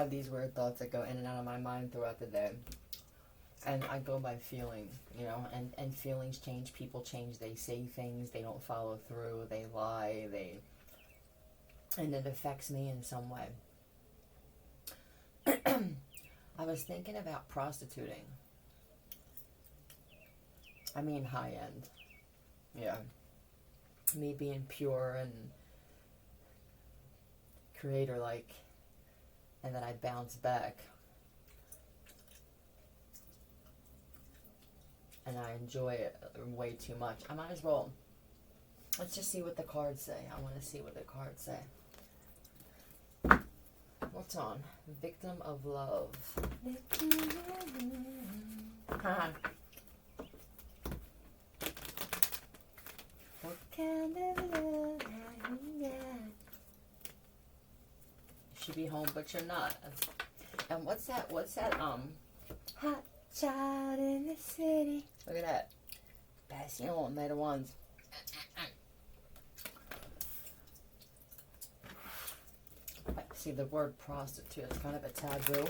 have these weird thoughts that go in and out of my mind throughout the day. And I go by feeling, you know, and feelings change, people change, they say things, they don't follow through, they lie, and it affects me in some way. I was thinking about prostituting. I mean high end. Yeah. Me being pure and creator-like, and then I bounce back. And I enjoy it way too much. I might as well. Let's just see what the cards say. I want to see what the cards say. What's on? Victim of love. What kind of love have you got? You should be home, but you're not. And what's that? Hot child in the city. Look at that. Passion, Knight of Wands. See, the word prostitute is kind of a taboo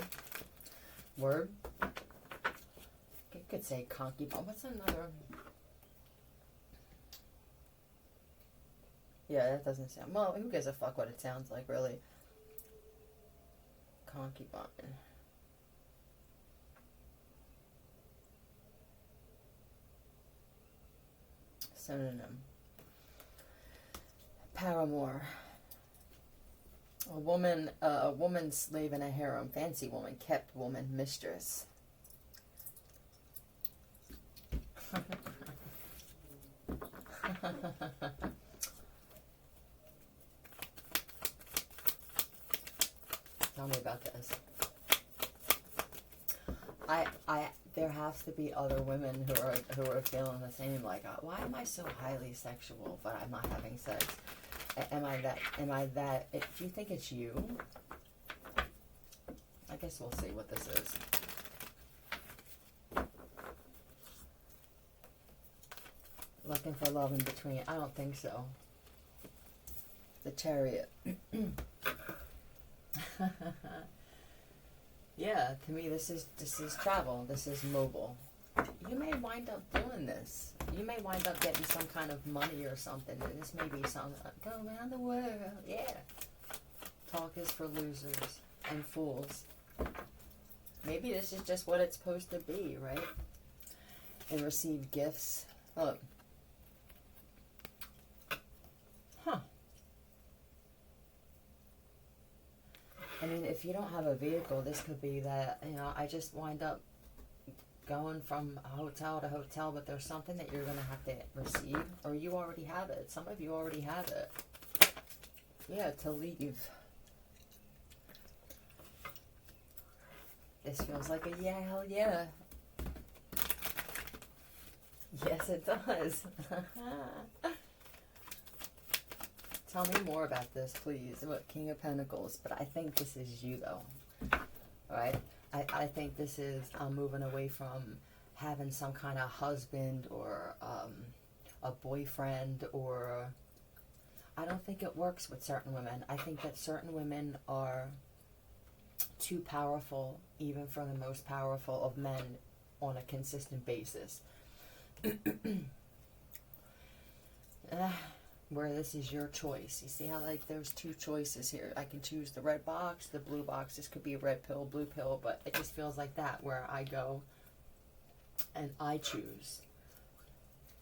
word. You could say concubine. What's another? Yeah, that doesn't sound... Well, who gives a fuck what it sounds like, really? Concubine. Synonym. Paramour. A woman slave in a harem. Fancy woman, kept woman, mistress. Tell me about this. There has to be other women who are feeling the same. Like, why am I so highly sexual, but I'm not having sex? Am I that? Do you think it's you? I guess we'll see what this is. Looking for love in between. I don't think so. The Chariot. Yeah, to me this is travel. This is mobile. You may wind up doing this. You may wind up getting some kind of money or something. This may be some go around the world. Yeah. Talk is for losers and fools. Maybe this is just what it's supposed to be, right? And receive gifts. Look. Huh. I mean, if you don't have a vehicle, this could be that, you know, I just wind up going from hotel to hotel, but there's something that you're going to have to receive, or you already have it. Some of you already have it. Yeah, to leave. This feels like a yeah, hell yeah. Yes, it does. Tell me more about this, please. What, King of Pentacles. But I think this is you, though. Alright? I think this is moving away from having some kind of husband or a boyfriend, or... I don't think it works with certain women. I think that certain women are too powerful, even for the most powerful of men, on a consistent basis. Where this is your choice. You see how, like, there's two choices here. I can choose the red box, the blue box. This could be a red pill, blue pill, but it just feels like that, where I go and I choose.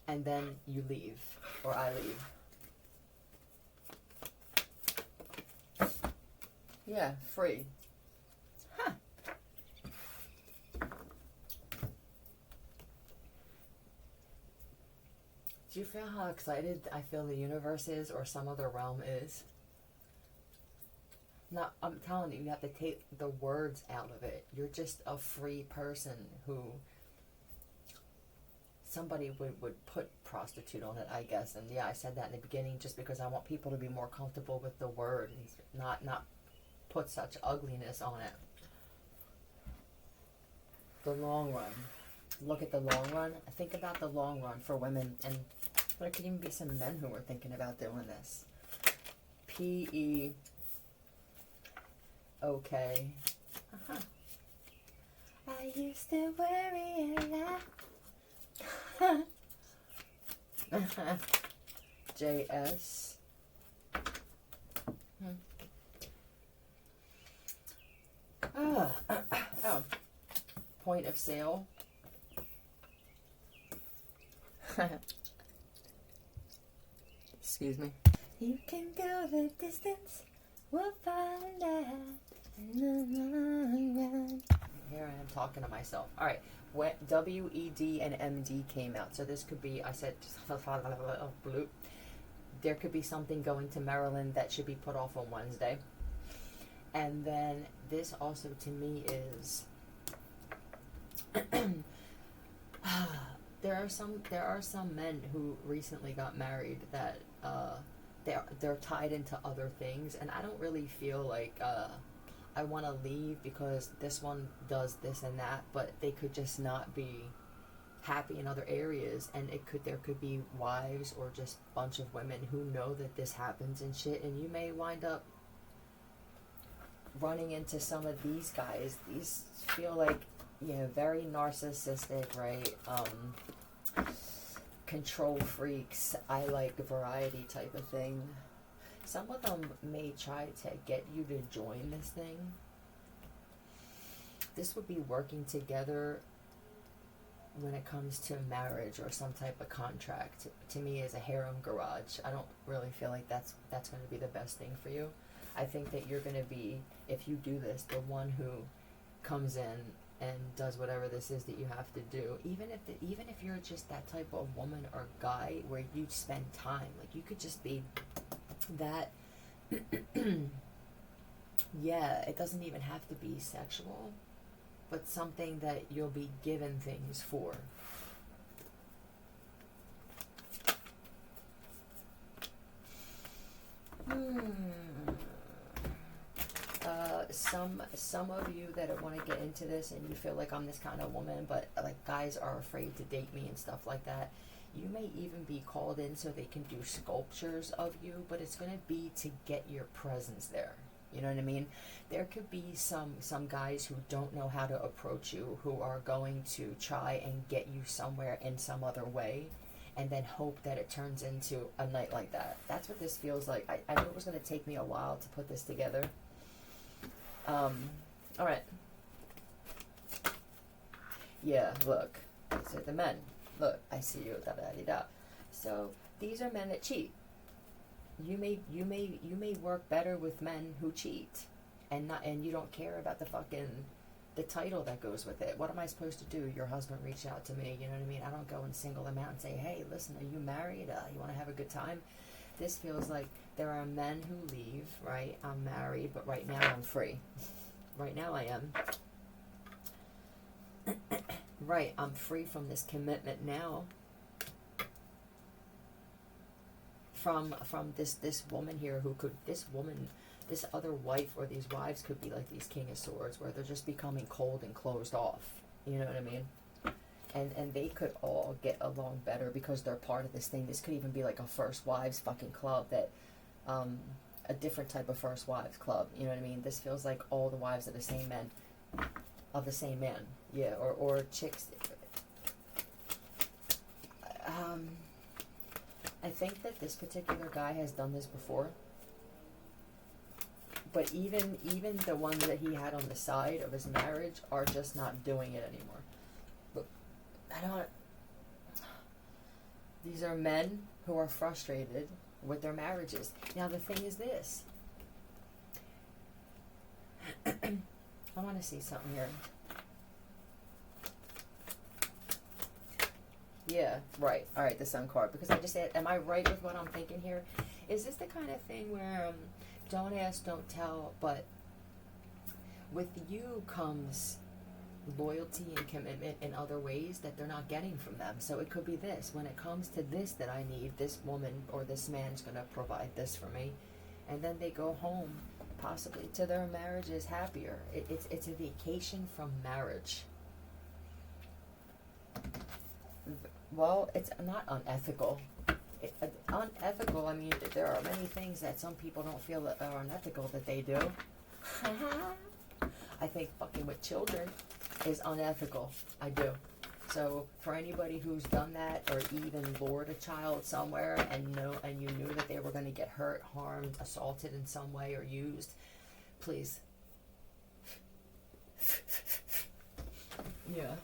And then you leave, or I leave. Yeah, free. Huh. Do you feel how excited I feel the universe is, or some other realm is? No, I'm telling you, you have to take the words out of it. You're just a free person who... Somebody would put prostitute on it, I guess. And yeah, I said that in the beginning just because I want people to be more comfortable with the word. Not put such ugliness on it. The long run. Look at the long run. Think about the long run for women, and there could even be some men who are thinking about doing this. P-E-O-K I used to worry a lot. JS. Oh. Point of sale. Excuse me. You can go the distance. We'll find out. Here I am talking to myself. All right. When WED and MD came out, so this could be, I said, blue. There could be something going to Maryland that should be put off on Wednesday. And then this also to me is there are some men who recently got married that they're tied into other things, and I don't really feel like I want to leave because this one does this and that, but they could just not be happy in other areas, and there could be wives or just a bunch of women who know that this happens and shit, and you may wind up running into some of these guys. These feel like, very narcissistic, right? Control freaks, I like variety type of thing. Some of them may try to get you to join this thing. This would be working together when it comes to marriage or some type of contract. To me, as a harem garage, I don't really feel like that's going to be the best thing for you. I think that you're going to be, if you do this, the one who comes in and does whatever this is that you have to do. Even if you're just that type of woman or guy where you spend time, like you could just be that. Yeah, it doesn't even have to be sexual, but something that you'll be given things for. Some of you that want to get into this and you feel like I'm this kind of woman, but like guys are afraid to date me and stuff like that, you may even be called in so they can do sculptures of you, but it's going to be to get your presence there. You know what I mean? There could be some guys who don't know how to approach you, who are going to try and get you somewhere in some other way, and then hope that it turns into a night like that. That's what this feels like. I knew it was going to take me a while to put this together. All right. Yeah, look. So the men. Look, I see you. Da da da da. So these are men that cheat. You may work better with men who cheat, and you don't care about the title that goes with it. What am I supposed to do? Your husband reached out to me. You know what I mean? I don't go and single them out and say, hey, listen, are you married? You want to have a good time? This feels like there are men who leave, right? I'm married, but right now I'm free. Right now I am. Right, I'm free from this commitment now. From this woman here who could, this other wife or these wives could be like these King of Swords, where they're just becoming cold and closed off. You know what I mean? And they could all get along better because they're part of this thing. This could even be like a first wives fucking club, that a different type of first wives club. You know what I mean? This feels like all the wives of the same men, of the same man. Yeah, or chicks. I think that this particular guy has done this before. But even the ones that he had on the side of his marriage are just not doing it anymore. But these are men who are frustrated with their marriages. Now the thing is this. I want to see something here. Yeah, right. All right, the Sun card. Because I just said, am I right with what I'm thinking here? Is this the kind of thing where don't ask, don't tell, but with you comes loyalty and commitment in other ways that they're not getting from them. So it could be this. When it comes to this that I need, this woman or this man's going to provide this for me. And then they go home, possibly to their marriages happier. It's a vacation from marriage. Well, it's not unethical. Unethical, I mean, there are many things that some people don't feel that are unethical that they do. I think fucking with children is unethical. I do. So for anybody who's done that or even lured a child somewhere and you knew that they were going to get hurt, harmed, assaulted in some way or used, please. Yeah.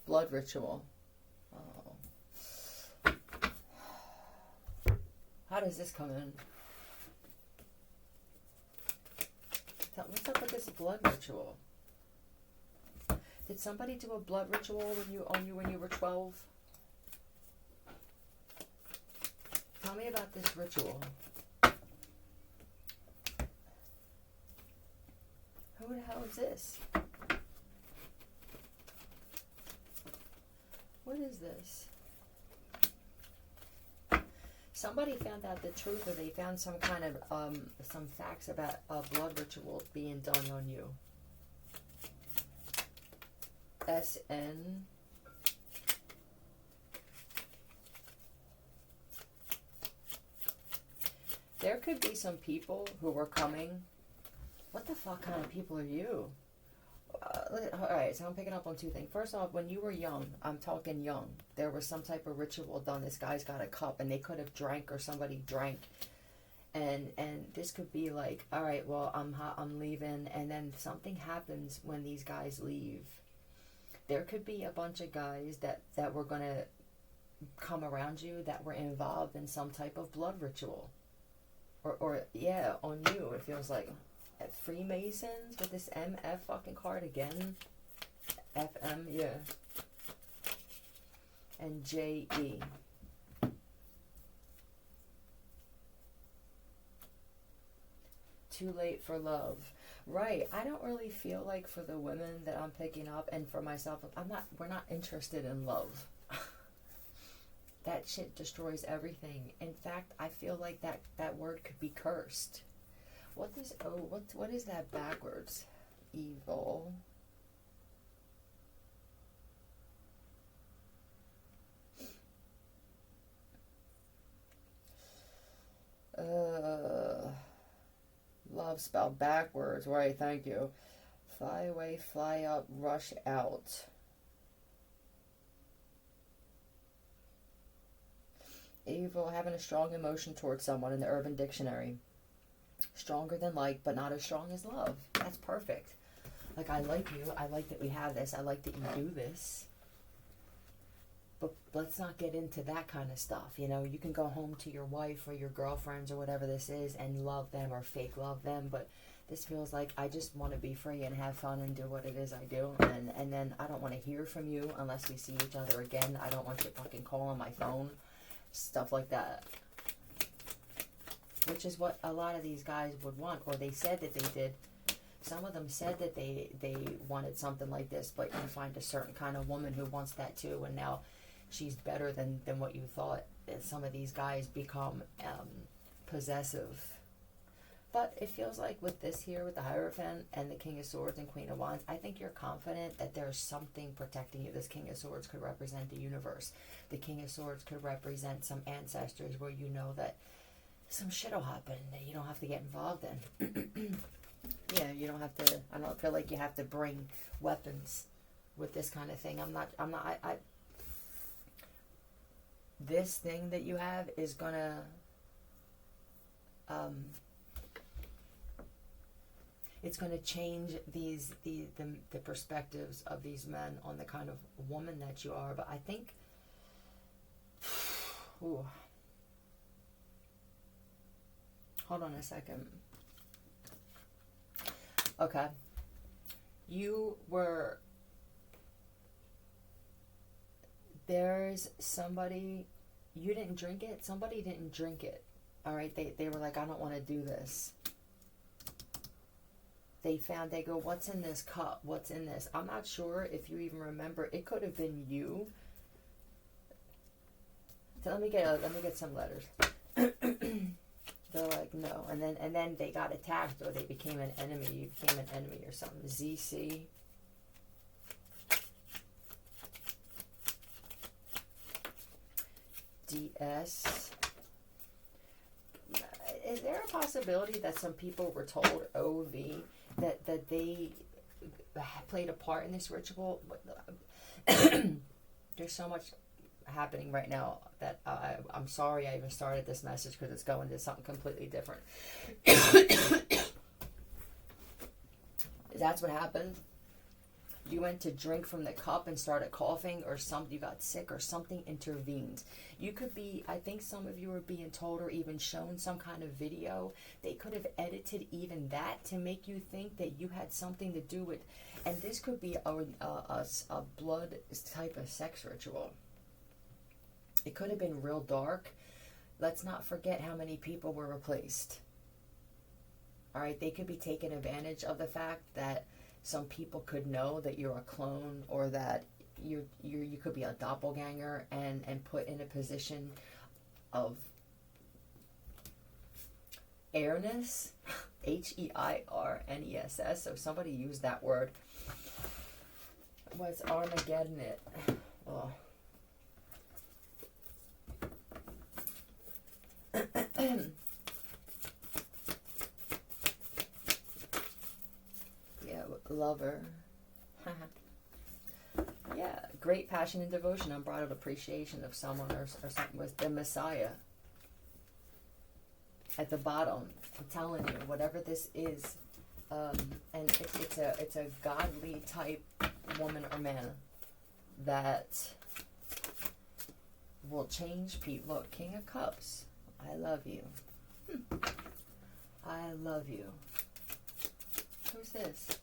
Blood ritual. Oh. How does this come in? What's up with this blood ritual? Did somebody do a blood ritual when you were 12? Tell me about this ritual. Who the hell is this? What is this? Somebody found out the truth, or they found some kind of some facts about a blood ritual being done on you. SN. There could be some people who were coming. What the fuck kind of people are you? Alright, so I'm picking up on two things. First off, when you were young, I'm talking young, there was some type of ritual done. This guy's got a cup and they could have drank, or somebody drank. And this could be like, alright, well, I'm leaving, and then something happens when these guys leave. There could be a bunch of guys that were going to come around you that were involved in some type of blood ritual. Or yeah, on you, it feels like. Freemasons with this MF fucking card again. FM, yeah. And JE. Too late for love. Right. I don't really feel like for the women that I'm picking up, and for myself, we're not interested in love. That shit destroys everything. In fact, I feel like that word could be cursed. What is that backwards? Evil. Love spelled backwards. Right, thank you. Fly away, fly up, rush out. Evil, having a strong emotion towards someone in the Urban Dictionary. Stronger than like, but not as strong as love. That's perfect. Like, I like you. I like that we have this. I like that you do this. But let's not get into that kind of stuff. You know, you can go home to your wife or your girlfriends or whatever this is and love them or fake love them. But this feels like I just want to be free and have fun and do what it is I do. And then I don't want to hear from you unless we see each other again. I don't want you fucking calling my phone. Stuff like that. Which is what a lot of these guys would want, or they said that they did. Some of them said that they wanted something like this, but you find a certain kind of woman who wants that too, and now she's better than what you thought. Some of these guys become possessive. But it feels like with this here, with the Hierophant and the King of Swords and Queen of Wands, I think you're confident that there's something protecting you. This King of Swords could represent the universe. The King of Swords could represent some ancestors where you know that some shit will happen that you don't have to get involved in. Yeah, you don't have to. I don't feel like you have to bring weapons with this kind of thing. This thing that you have is gonna it's gonna change the perspectives of these men on the kind of woman that you are. But I think ooh. Hold on a second. Okay. There's somebody, you didn't drink it? Somebody didn't drink it. Alright, they were like, I don't want to do this. They go, what's in this cup? What's in this? I'm not sure if you even remember. It could have been you. So let me get some letters. They're like, no. And then they got attacked, or they became an enemy. You became an enemy or something. ZC. DS. is there a possibility that some people were told OV that they played a part in this ritual? There's so much happening right now that I'm sorry I even started this message, because it's going to something completely different. That's what happened. You went to drink from the cup and started coughing, or you got sick, or something intervened. You could be, I think some of you were being told or even shown some kind of video. They could have edited even that to make you think that you had something to do with, and this could be a blood type of sex ritual. It could have been real dark. Let's not forget how many people were replaced. All right, they could be taking advantage of the fact that some people could know that you're a clone, or that you could be a doppelganger, and put in a position of airness, Heirness. So somebody used that word. What's Armageddon it? Oh. Yeah, lover. Yeah, great passion and devotion, unbridled appreciation of someone, or something with the Messiah. At the bottom, I'm telling you, whatever this is, and it's a godly type woman or man that will change people. Look, King of Cups. I love you. I love you. Who's this?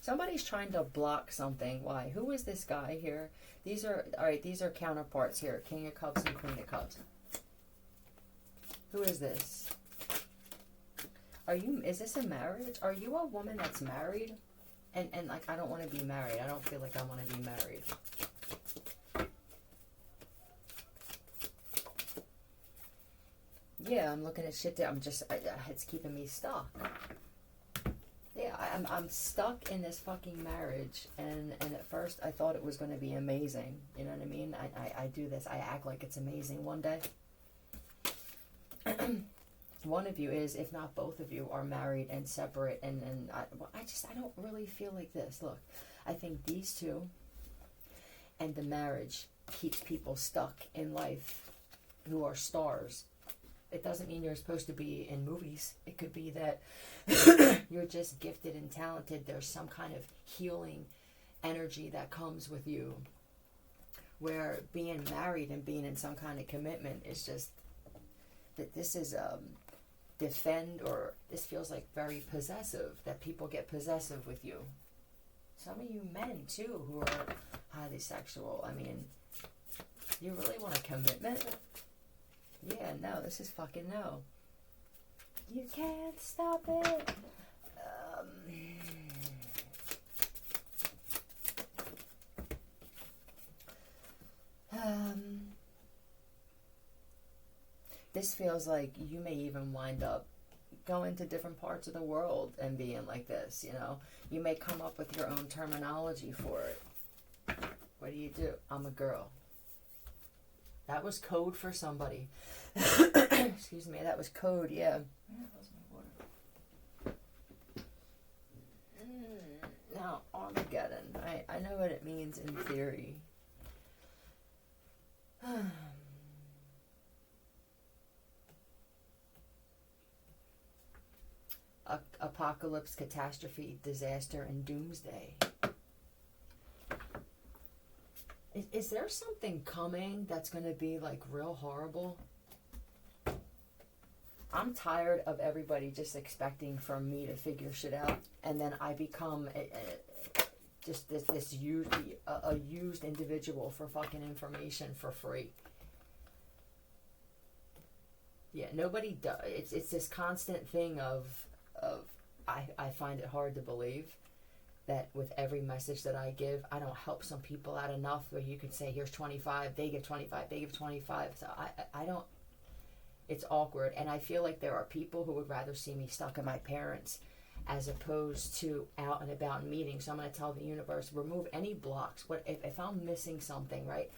Somebody's trying to block something. Why? Who is this guy here? These are, all right, these are counterparts here. King of Cups and Queen of Cups. Who is this? Is this a marriage? Are you a woman that's married? And like, I don't want to be married. I don't feel like I want to be married. Yeah, I'm looking at shit that it's keeping me stuck. Yeah, I'm stuck in this fucking marriage, and at first I thought it was going to be amazing. You know what I mean? I do this. I act like it's amazing one day. One of you is, if not both of you, are married and separate, and I don't really feel like this. Look, I think these two and the marriage keeps people stuck in life who are stars. It doesn't mean you're supposed to be in movies. It could be that you're just gifted and talented. There's some kind of healing energy that comes with you, where being married and being in some kind of commitment is just that this is defend, or this feels like very possessive, that people get possessive with you. Some of you men too who are highly sexual. I mean, you really want a commitment? Yeah, no, this is fucking no. You can't stop it. This feels like you may even wind up going to different parts of the world and being like this, you know? You may come up with your own terminology for it. What do? I'm a girl. That was code for somebody. Excuse me, that was code, yeah. Where was my water? Now, Armageddon. I know what it means in theory. Apocalypse, catastrophe, disaster, and doomsday. Is there something coming that's going to be like real horrible? I'm tired of everybody just expecting from me to figure shit out, and then I become just this used individual for fucking information for free. Yeah, nobody does. It's this constant thing of I find it hard to believe that with every message that I give, I don't help some people out enough where you can say, here's 25, they give 25, they give 25. So I don't, it's awkward. And I feel like there are people who would rather see me stuck in my parents as opposed to out and about in meetings. So I'm going to tell the universe, remove any blocks. What if I'm missing something, right?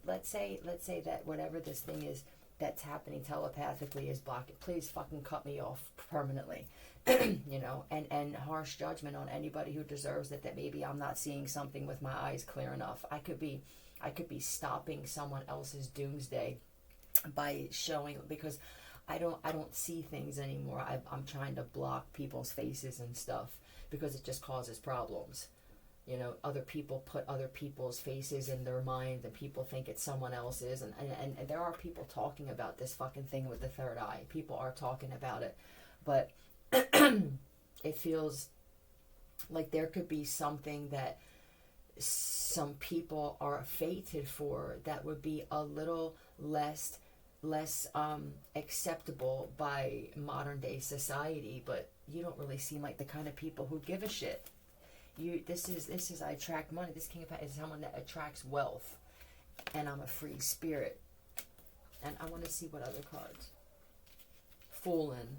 Let's say that whatever this thing is, that's happening telepathically is blocked. Please fucking cut me off permanently. You know, and harsh judgment on anybody who deserves it, that maybe I'm not seeing something with my eyes clear enough. I could be stopping someone else's doomsday by showing, because I don't see things anymore. I'm trying to block people's faces and stuff because it just causes problems. You know, other people put other people's faces in their mind and people think it's someone else's. And there are people talking about this fucking thing with the third eye. People are talking about it. But it feels like there could be something that some people are fated for that would be a little less acceptable by modern day society, but you don't really seem like the kind of people who give a shit. This is I attract money. This King of Pentacles is someone that attracts wealth, and I'm a free spirit. And I want to see what other cards. Foolin'.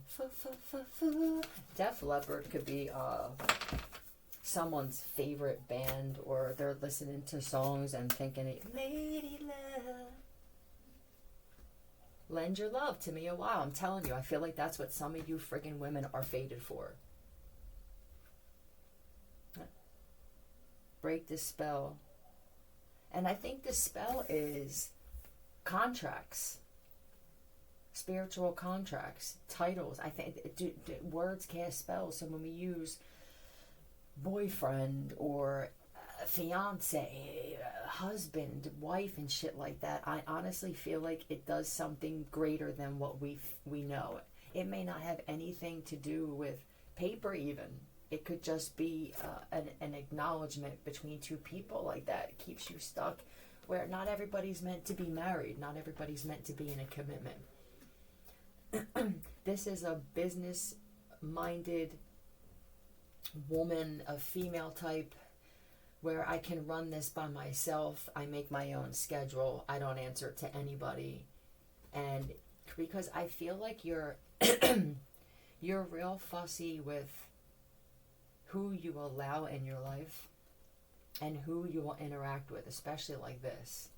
Def Leppard could be someone's favorite band, or they're listening to songs and thinking, Lady Love, lend your love to me a while. I'm telling you, I feel like that's what some of you friggin' women are fated for. Break the spell. And I think the spell is contracts. Spiritual contracts, titles. I think words cast spells. So when we use boyfriend or fiance, husband, wife, and shit like that, I honestly feel like it does something greater than what we know. It may not have anything to do with paper even. It could just be an acknowledgement between two people like that. It keeps you stuck where not everybody's meant to be married. Not everybody's meant to be in a commitment. This is a business-minded woman, a female type, where I can run this by myself. I make my own schedule. I don't answer to anybody. And because I feel like you're real fussy with who you allow in your life and who you will interact with, especially like this.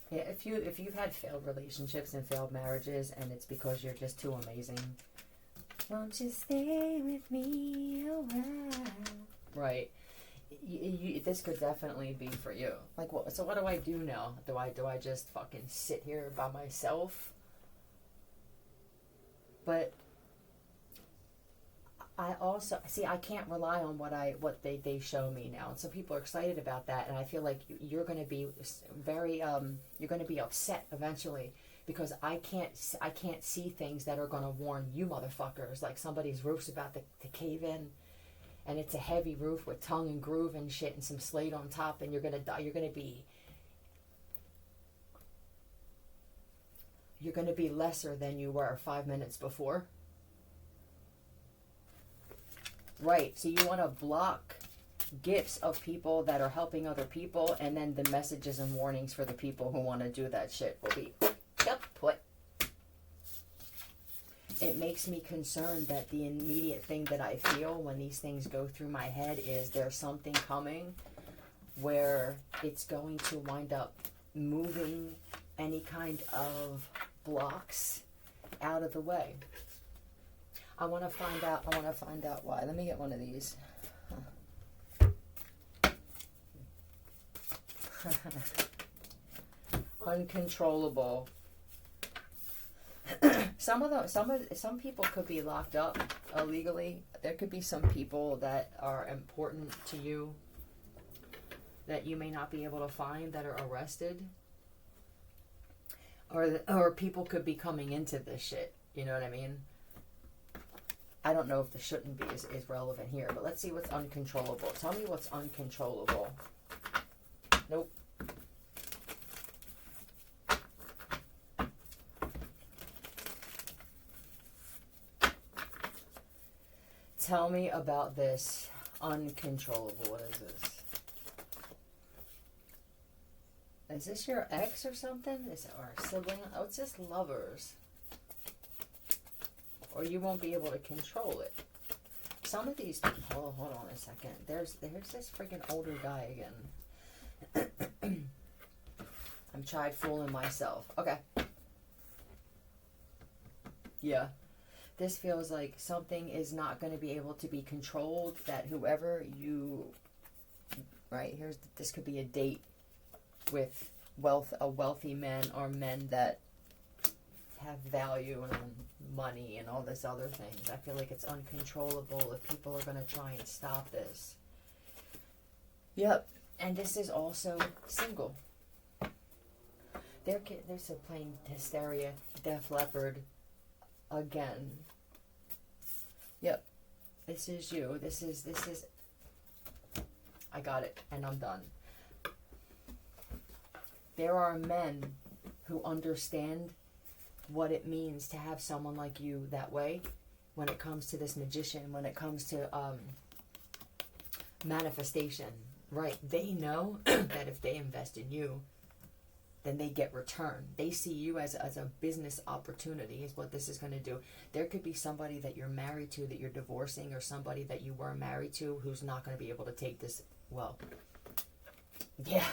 Yeah, if you've had failed relationships and failed marriages, and it's because you're just too amazing, won't you stay with me a while? Right. This could definitely be for you. Like, what? So what do I do now? Do I just fucking sit here by myself? But I also see I can't rely on what they show me now, and some people are excited about that, and I feel like you're going to be very you're going to be upset eventually because I can't see things that are going to warn you motherfuckers, like somebody's roof's about to cave in, and it's a heavy roof with tongue and groove and shit and some slate on top, and you're going to die. You're going to be lesser than you were 5 minutes before. Right, so you want to block gifts of people that are helping other people, and then the messages and warnings for the people who want to do that shit will be put. It makes me concerned that the immediate thing that I feel when these things go through my head is there's something coming where it's going to wind up moving any kind of blocks out of the way. I want to find out why. Let me get one of these. Uncontrollable. Some people could be locked up illegally. There could be some people that are important to you that you may not be able to find that are arrested. Or people could be coming into this shit. You know what I mean? I don't know if the shouldn't be is relevant here, but let's see what's uncontrollable. Tell me what's uncontrollable. Nope. Tell me about this uncontrollable. What is this? Is this your ex or something? Or sibling? Oh, it's just lovers. Or you won't be able to control it. some of these people, hold on a second. There's this freaking older guy again. I'm tried fooling myself. Okay. Yeah. This feels like something is not going to be able to be controlled, that whoever you, right, this could be a date with a wealthy man, or men that have value and money and all this other things. I feel like it's uncontrollable if people are going to try and stop this. Yep. And this is also single. They're so playing Hysteria, Def Leppard again. Yep. This is you. This is I got it, and I'm done. There are men who understand what it means to have someone like you that way when it comes to this magician, when it comes to manifestation, right? They know that if they invest in you, then they get return. They see you as a business opportunity is what this is going to do. There could be somebody that you're married to that you're divorcing, or somebody that you were married to who's not going to be able to take this well. Yeah.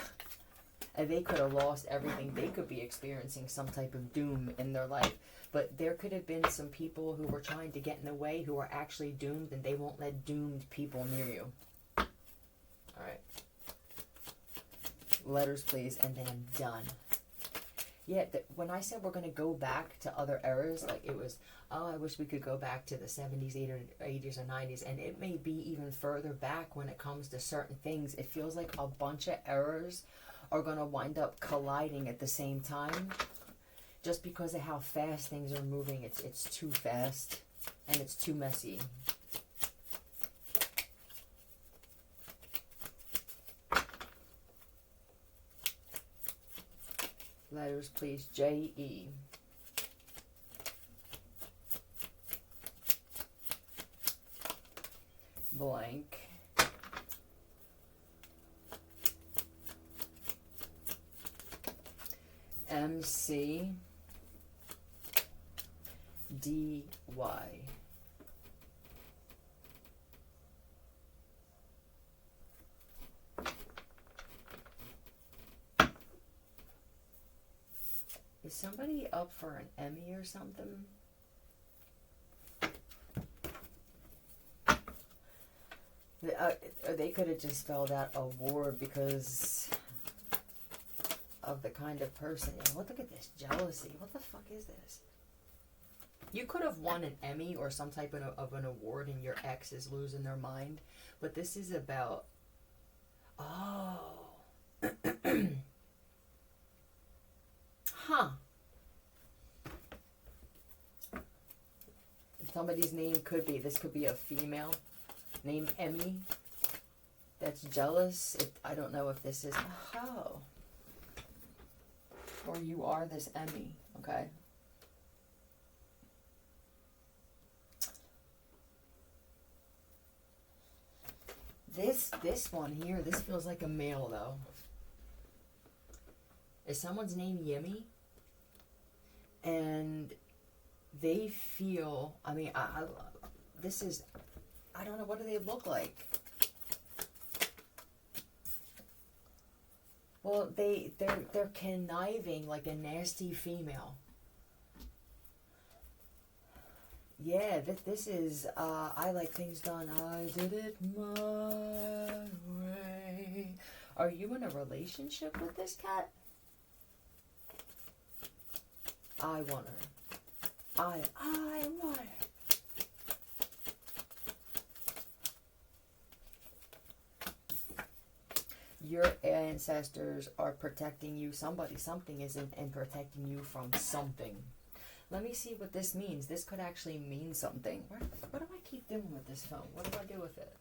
And they could have lost everything. They could be experiencing some type of doom in their life. But there could have been some people who were trying to get in the way who are actually doomed, and they won't let doomed people near you. All right. Letters, please, and then I'm done. Yeah, when I said we're going to go back to other eras, like it was, I wish we could go back to the 70s, 80s, or 90s, and it may be even further back when it comes to certain things. It feels like a bunch of eras are going to wind up colliding at the same time, just because of how fast things are moving. It's too fast, and it's too messy. Letters, please. J-E. Blank. M-C. D-Y. Is somebody up for an Emmy or something? They could have just spelled out award because of the kind of person. Look at this jealousy. What the fuck is this? You could have won an Emmy or some type of an award, and your ex is losing their mind. But this is about... Oh... Huh. Somebody's name could be, this could be a female named Emmy that's jealous. I don't know if this is, oh. Or you are this Emmy, okay? This one here, this feels like a male though. Is someone's name Yemi? And they feel, I mean, this is, I don't know, what do they look like? Well, they're conniving like a nasty female. Yeah, this is, I like things done, I did it my way. Are you in a relationship with this cat? I want her. I want her. Your ancestors are protecting you. Something is in protecting you from something. Let me see what this means. This could actually mean something. What do I keep doing with this phone? What do I do with it?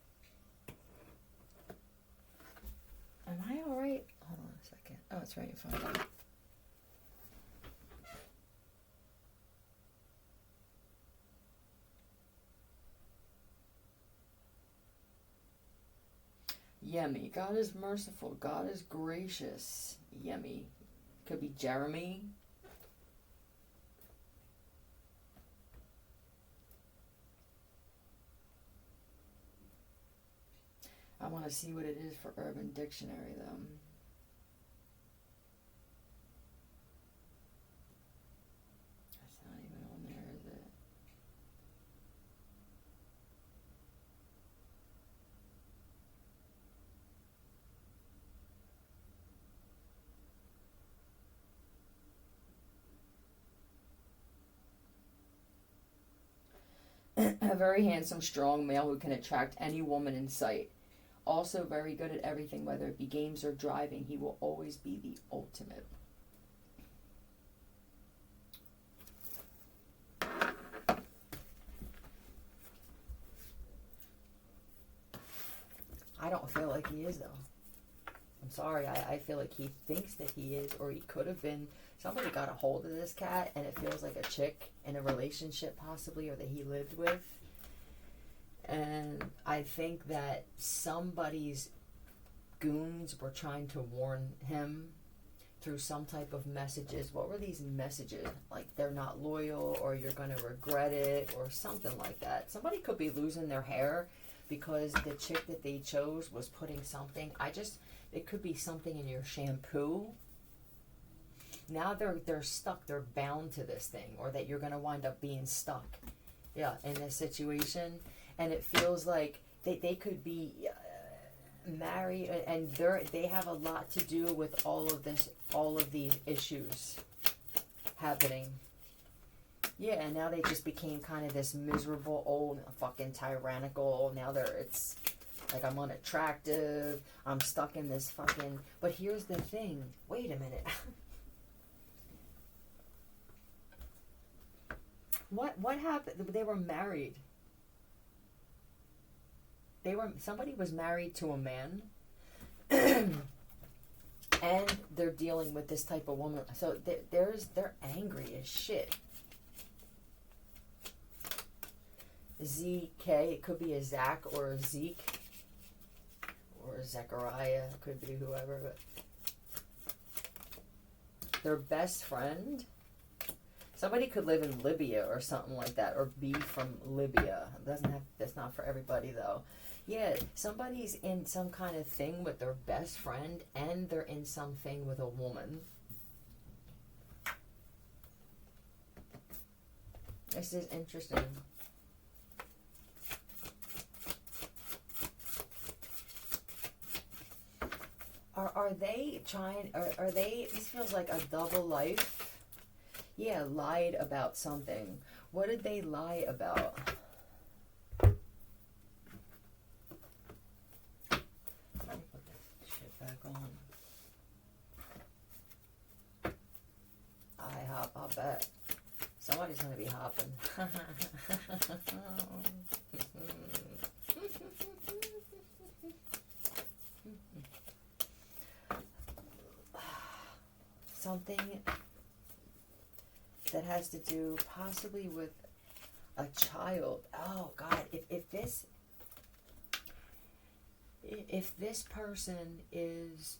Am I alright? Hold on a second. Oh, it's right in front of me. Yummy. God is merciful. God is gracious. Yummy. Could be Jeremy. I want to see what it is for Urban Dictionary, though. That's not even on there, is it? A very handsome, strong male who can attract any woman in sight. Also very good at everything, whether it be games or driving. He will always be the ultimate. I don't feel like he is, though. I'm sorry. I feel like he thinks that he is, or he could have been. Somebody got a hold of this cat, and it feels like a chick in a relationship, possibly, or that he lived with. And I think that somebody's goons were trying to warn him through some type of messages. What were these messages? Like, they're not loyal, or you're going to regret it, or something like that. Somebody could be losing their hair because the chick that they chose was putting something. It could be something in your shampoo. Now they're stuck. They're bound to this thing, or that you're going to wind up being stuck, in this situation. And it feels like they could be married, and they have a lot to do with all of these issues happening. Yeah, and now they just became kind of this miserable, old, fucking tyrannical. Now it's like, I'm unattractive. I'm stuck in this fucking. But here's the thing. Wait a minute. What happened? They were married. Somebody was married to a man, and they're dealing with this type of woman. So they're angry as shit. ZK, it could be a Zach or a Zeke or a Zechariah, it could be whoever, but their best friend. Somebody could live in Libya or something like that, or be from Libya. That's not for everybody, though. Yeah, somebody's in some kind of thing with their best friend, and they're in something with a woman. This is interesting. Are they trying, are they, this feels like a double life. Yeah, lied about something. What did they lie about? Let me put this shit back on. I'll bet. Somebody's gonna be hopping. Something that has to do possibly with a child. Oh God, if this person is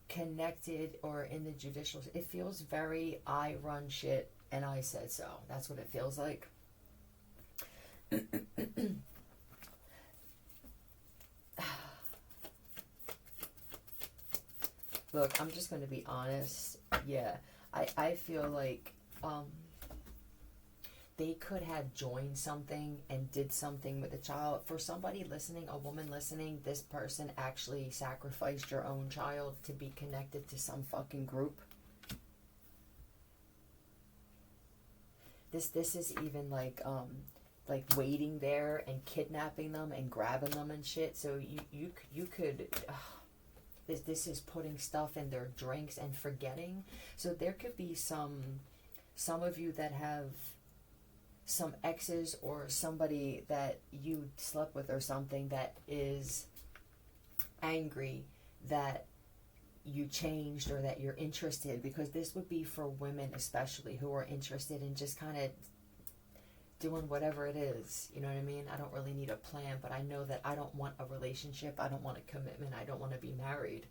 connected or in the judicial, it feels very I run shit and I said so. That's what it feels like. Look, I'm just going to be honest. Yeah, I feel like they could have joined something and did something with a child. For somebody listening, a woman listening, this person actually sacrificed your own child to be connected to some fucking group. This is even like waiting there and kidnapping them and grabbing them and shit. So you could. This is putting stuff in their drinks and forgetting. So there could be some of you that have some exes or somebody that you slept with or something that is angry that you changed or that you're interested, because this would be for women especially who are interested in just kind of doing whatever it is. You know what I mean? I don't really need a plan, but I know that I don't want a relationship. I don't want a commitment. I don't want to be married.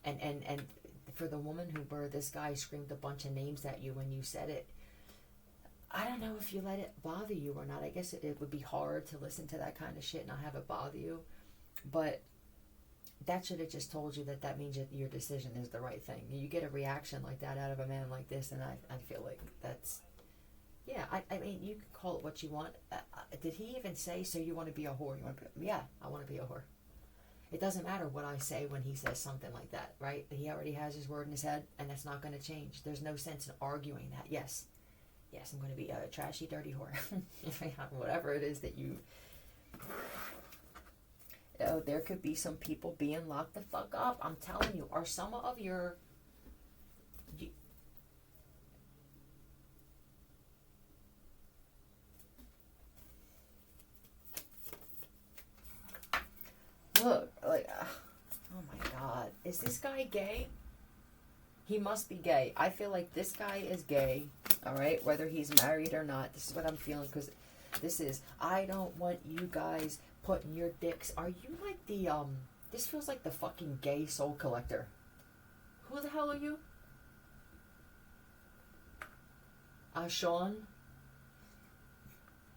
And for the woman where this guy screamed a bunch of names at you when you said it, I don't know if you let it bother you or not. I guess it would be hard to listen to that kind of shit and not have it bother you. But that should have just told you that that means that your decision is the right thing. You get a reaction like that out of a man like this, and I feel like that's, yeah, I mean, you can call it what you want. Did he even say, so you want to be a whore? You want to be, yeah, I want to be a whore. It doesn't matter what I say when he says something like that, right? He already has his word in his head, and that's not going to change. There's no sense in arguing that. Yes, I'm going to be a trashy, dirty whore. Whatever it is that you... Oh, there could be some people being locked the fuck up. I'm telling you. Are some of your... Look, like... oh my God. Is this guy gay? He must be gay. I feel like this guy is gay. Alright? Whether he's married or not. This is what I'm feeling. Because this is... I don't want you guys... putting your dicks. Are you like the this feels like the fucking gay soul collector. Who the hell are you? Sean?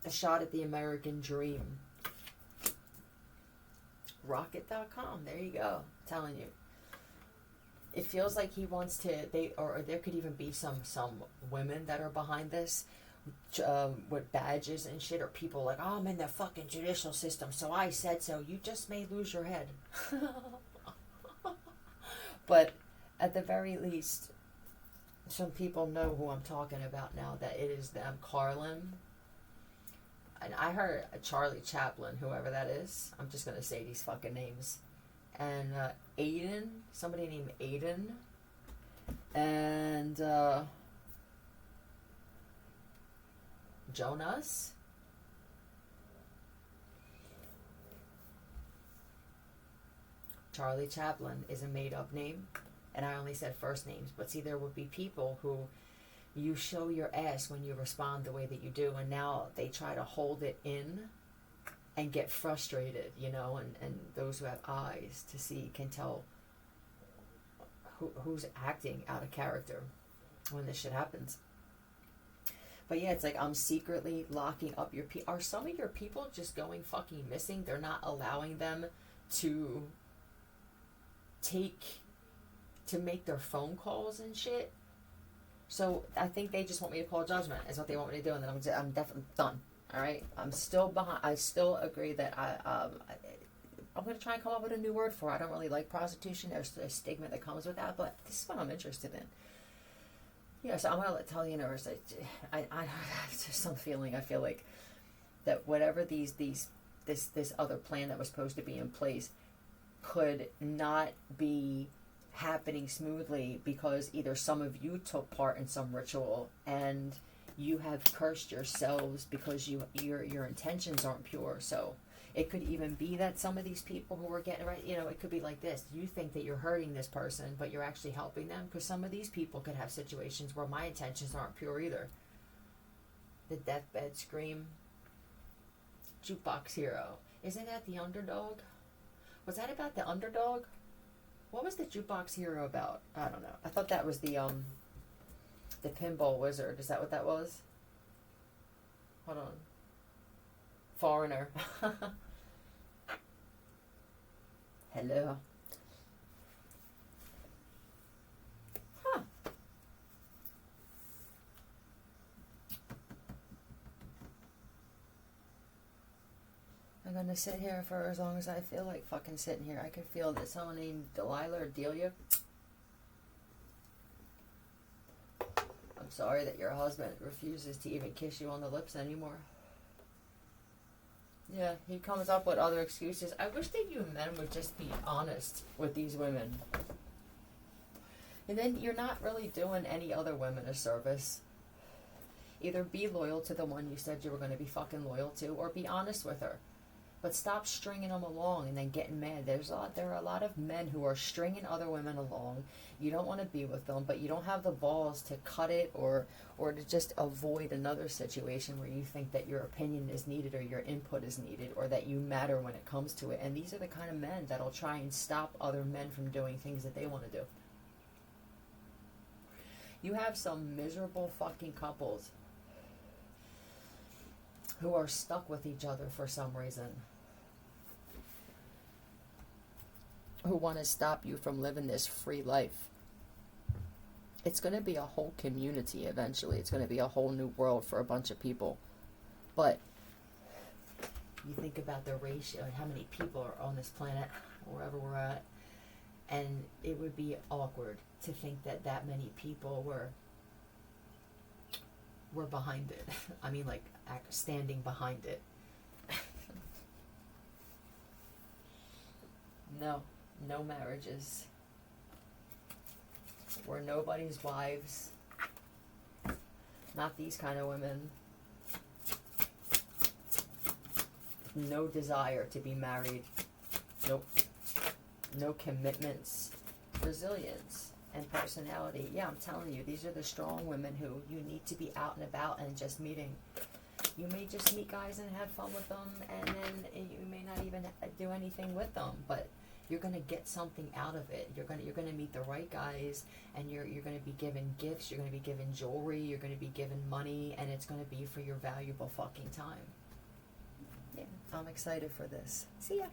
A shot at the American dream. Rocket.com. There you go. I'm telling you. It feels like he wants to, or there could even be some women that are behind this. With badges and shit, or people like, oh, I'm in the fucking judicial system, so I said so. You just may lose your head. But at the very least, some people know who I'm talking about now, that it is them. Carlin, and I heard Charlie Chaplin, whoever that is. I'm just gonna say these fucking names. And Aiden, somebody named Aiden, and Jonas. Charlie Chaplin is a made-up name, and I only said first names. But see, there would be people who you show your ass when you respond the way that you do, and now they try to hold it in and get frustrated, you know, and those who have eyes to see can tell who's acting out of character when this shit happens. But yeah, it's like, I'm secretly locking up your people. Are some of your people just going fucking missing? They're not allowing them to make their phone calls and shit. So I think they just want me to call judgment is what they want me to do, and then I'm definitely done. All right, I'm still behind. I still agree that I'm going to try and come up with a new word for it. I don't really like prostitution. There's a stigma that comes with that, but this is what I'm interested in. Yeah, so I'm going to tell the universe that I there's some feeling, I feel like, that whatever this other plan that was supposed to be in place could not be happening smoothly because either some of you took part in some ritual and you have cursed yourselves because your intentions aren't pure. So it could even be that some of these people who are getting right, you know, it could be like this. You think that you're hurting this person, but you're actually helping them, because some of these people could have situations where my intentions aren't pure either. The deathbed scream. Jukebox Hero. Isn't that the underdog? Was that about the underdog? What was the Jukebox Hero about? I don't know. I thought that was the Pinball Wizard. Is that what that was? Hold on. Foreigner. Hello. Huh. I'm gonna sit here for as long as I feel like fucking sitting here. I can feel that someone named Delilah or Delia. I'm sorry that your husband refuses to even kiss you on the lips anymore. Yeah, he comes up with other excuses. I wish that you men would just be honest with these women. And then you're not really doing any other women a service. Either be loyal to the one you said you were going to be fucking loyal to, or be honest with her. But stop stringing them along and then getting mad. There are a lot of men who are stringing other women along. You don't want to be with them, but you don't have the balls to cut it or to just avoid another situation where you think that your opinion is needed or your input is needed or that you matter when it comes to it. And these are the kind of men that'll try and stop other men from doing things that they want to do. You have some miserable fucking couples who are stuck with each other for some reason. who want to stop you from living this free life. It's going to be a whole community eventually. It's going to be a whole new world for a bunch of people. But you think about the ratio, how many people are on this planet, wherever we're at, and it would be awkward to think that that many people were behind it. I mean, like, standing behind it. No marriages. We're nobody's wives. Not these kind of women. No desire to be married. Nope. No commitments. Resilience and personality. Yeah, I'm telling you, these are the strong women who you need to be out and about and just meeting. You may just meet guys and have fun with them, and then you may not even do anything with them, but you're gonna get something out of it. You're gonna meet the right guys, and you're gonna be given gifts. You're gonna be given jewelry. You're gonna be given money, and it's gonna be for your valuable fucking time. Yeah, I'm excited for this. See ya.